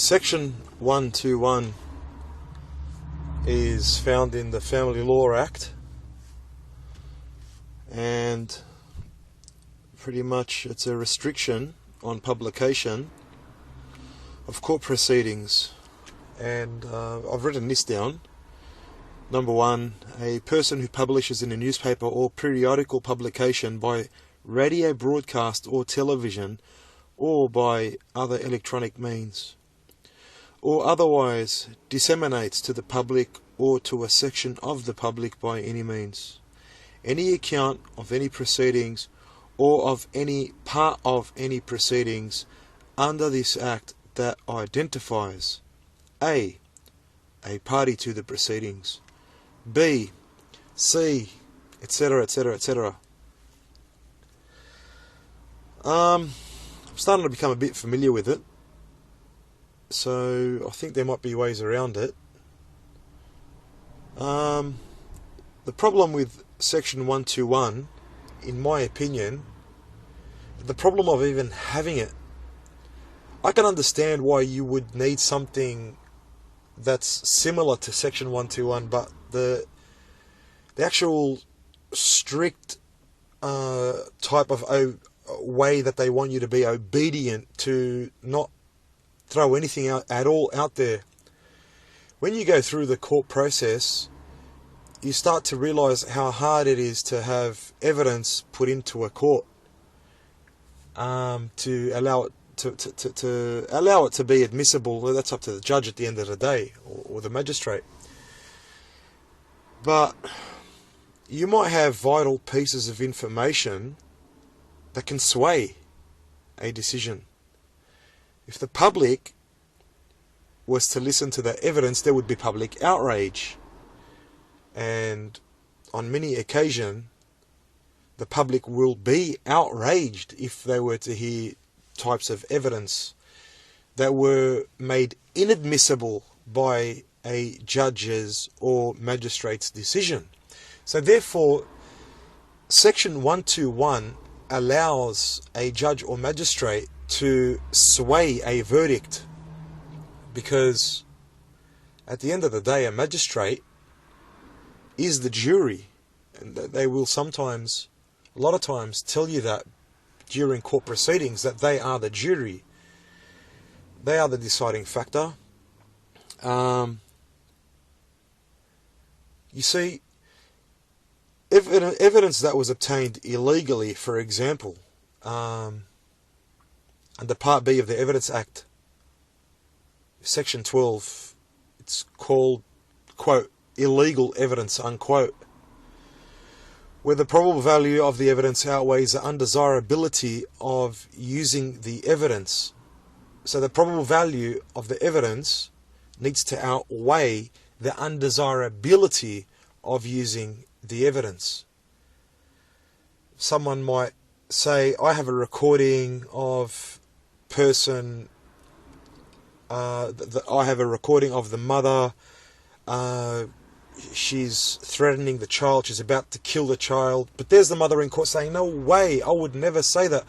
Section 121 is found in the Family Law Act, and pretty much it's a restriction on publication of court proceedings. And I've written this down. Number one, a person who publishes in a newspaper or periodical publication by radio broadcast or television or by other electronic means, or otherwise disseminates to the public or to a section of the public by any means any account of any proceedings or of any part of any proceedings under this Act that identifies A party to the proceedings, B, C, etc., etc., etc. I'm starting to become a bit familiar with it, so I think there might be ways around it. The problem with Section 121, in my opinion, the problem of even having it, I can understand why you would need something that's similar to Section 121, but the actual strict type of way that they want you to be obedient, to not throw anything out at all out there. When you go through the court process, you start to realise how hard it is to have evidence put into a court to allow it to allow it to be admissible. Well, that's up to the judge at the end of the day, or the magistrate. But you might have vital pieces of information that can sway a decision. If the public was to listen to that evidence, there would be public outrage. And on many occasions, the public will be outraged if they were to hear types of evidence that were made inadmissible by a judge's or magistrate's decision. So therefore, Section 121 allows a judge or magistrate to sway a verdict, because at the end of the day, a magistrate is the jury, and they will sometimes, a lot of times, tell you that during court proceedings, that they are the jury. They are the deciding factor. You see, evidence that was obtained illegally, for example, under Part B of the Evidence Act, Section 12, it's called, quote, illegal evidence, unquote, where the probable value of the evidence outweighs the undesirability of using the evidence. So the probable value of the evidence needs to outweigh the undesirability of using the evidence. Someone might say, I have a recording of person, I have a recording of the mother, she's threatening the child, she's about to kill the child, but there's the mother in court saying, no way, I would never say that,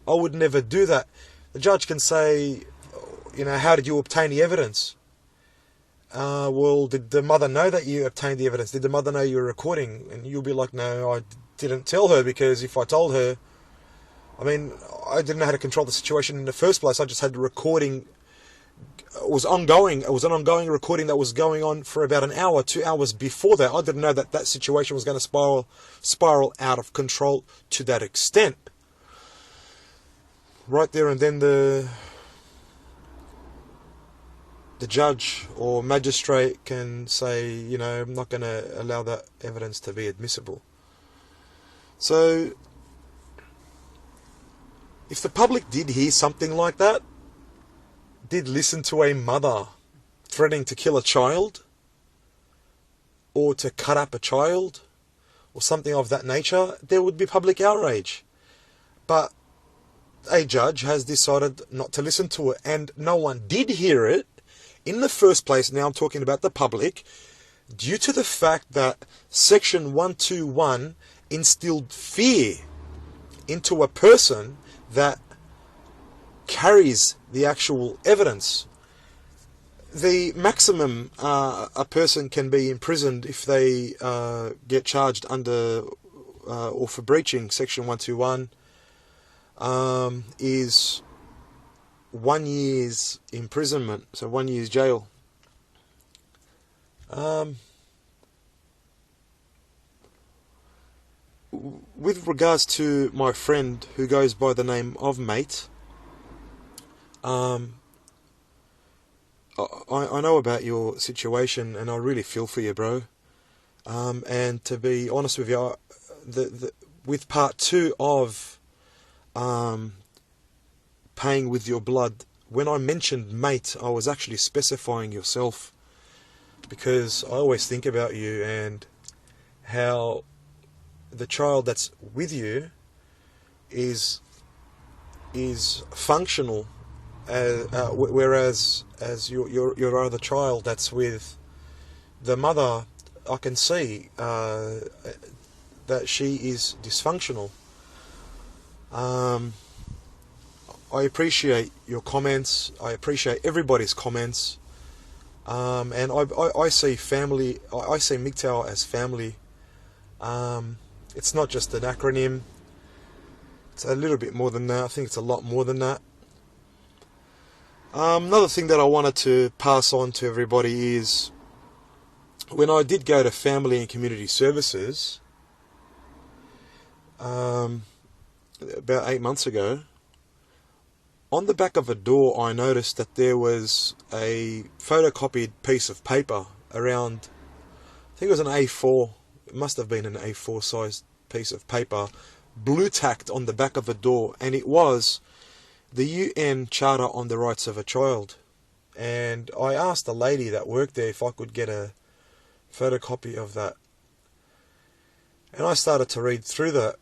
I would never do that. The judge can say, you know, how did you obtain the evidence? Well, did the mother know that you obtained the evidence? Did the mother know you were recording? And you'll be like, no, I didn't tell her, because if I told her, I mean, I didn't know how to control the situation in the first place. I just had the recording. It was ongoing. It was an ongoing recording that was going on for about an hour, 2 hours before that. I didn't know that that situation was going to spiral out of control to that extent. Right there and then the judge or magistrate can say, you know, I'm not going to allow that evidence to be admissible. So, if the public did hear something like that, did listen to a mother threatening to kill a child, or to cut up a child, or something of that nature, there would be public outrage. But a judge has decided not to listen to it, and no one did hear it in the first place. Now I'm talking about the public, due to the fact that Section 121 instilled fear into a person that carries the actual evidence. the maximum a person can be imprisoned if they get charged under or for breaching Section 121 is 1 year's imprisonment, so 1 year's jail. With regards to my friend who goes by the name of Mate, I know about your situation and I really feel for you, bro. And to be honest with you, with part 2 of paying with your blood, when I mentioned mate, I was actually specifying yourself, because I always think about you and how the child that's with you is functional, whereas as your other child that's with the mother, I can see that she is dysfunctional. I appreciate your comments. I appreciate everybody's comments. And I see family. I see MGTOW as family. It's not just an acronym. It's a little bit more than that. I think it's a lot more than that. Another thing that I wanted to pass on to everybody is, when I did go to Family and Community Services about 8 months ago, on the back of a door I noticed that there was a photocopied piece of paper around, I think it was an A4, it must have been an A4 sized piece of paper, blue tacked on the back of a door, and it was the UN Charter on the Rights of a Child. And I asked the lady that worked there if I could get a photocopy of that, and I started to read through that,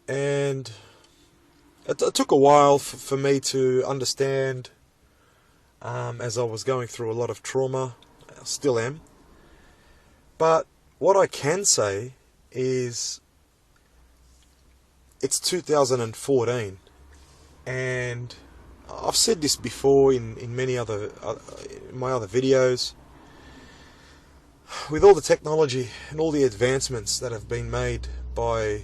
and it took a while for me to understand, as I was going through a lot of trauma. I still am. But what I can say is it's 2014, and I've said this before in many other my other videos. With all the technology and all the advancements that have been made by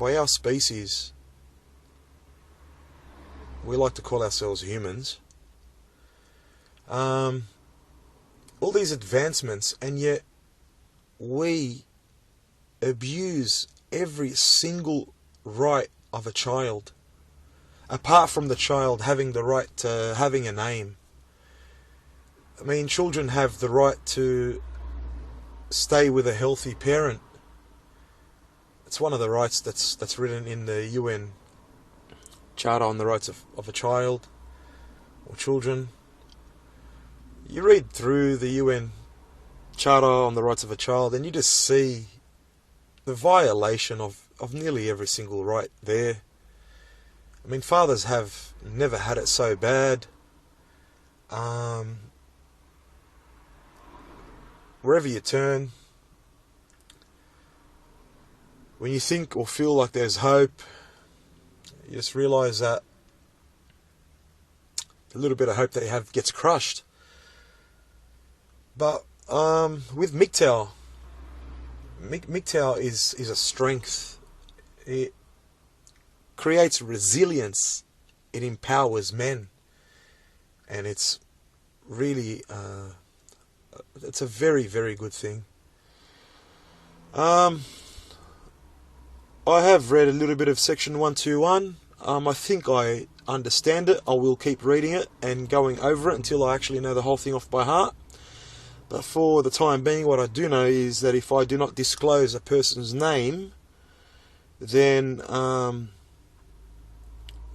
our species, we like to call ourselves humans, all these advancements, and yet we abuse every single right of a child, apart from the child having the right to having a name. I mean, children have the right to stay with a healthy parent. It's one of the rights that's written in the UN Charter on the Rights of a Child or Children. You read through the UN Charter on the Rights of a Child and you just see the violation of nearly every single right there. I mean, fathers have never had it so bad. Wherever you turn, when you think or feel like there's hope, you just realise that the little bit of hope that you have gets crushed. But with MGTOW, MGTOW is a strength. It creates resilience. It empowers men, and it's really it's a very, very good thing. I have read a little bit of Section 121. I think I understand it. I will keep reading it and going over it until I actually know the whole thing off by heart. But for the time being, what I do know is that if I do not disclose a person's name, then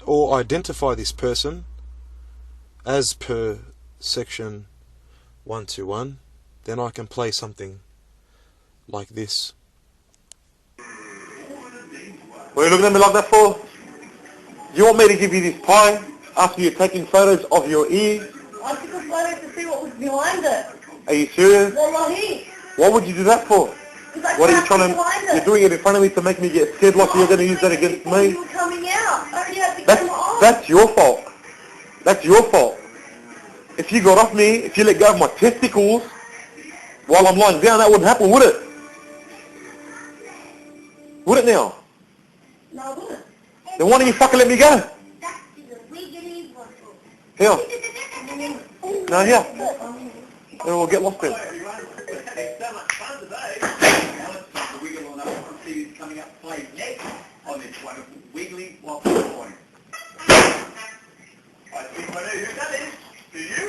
or identify this person as per Section 121, then I can play something like this. What are you looking at me like that for? You want me to give you this pie after you're taking photos of your ears? I took a photo to see what was behind it. Are you serious? Wallahi. What would you do that for? What are you trying to... You're doing it in front of me to make me get scared like you're going to use that against me? You were coming out. I already had the camera on. That's your fault. That's your fault. if you got off me, if you let go of my testicles while I'm lying down, that wouldn't happen, would it? Would it now? No, I wouldn't. Then why don't you fucking let me go? Here. No, here. Then we'll get lost then. It's so much fun today. Now it's time to wiggle on up. I want to see who's coming up to play next on this wonderful wiggly wobbly point. I think I know who that is. Do you?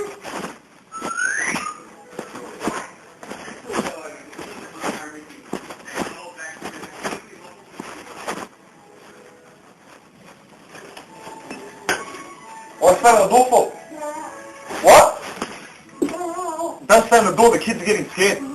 What's that on the door for? What? Don't stand on the door, the kids are getting scared.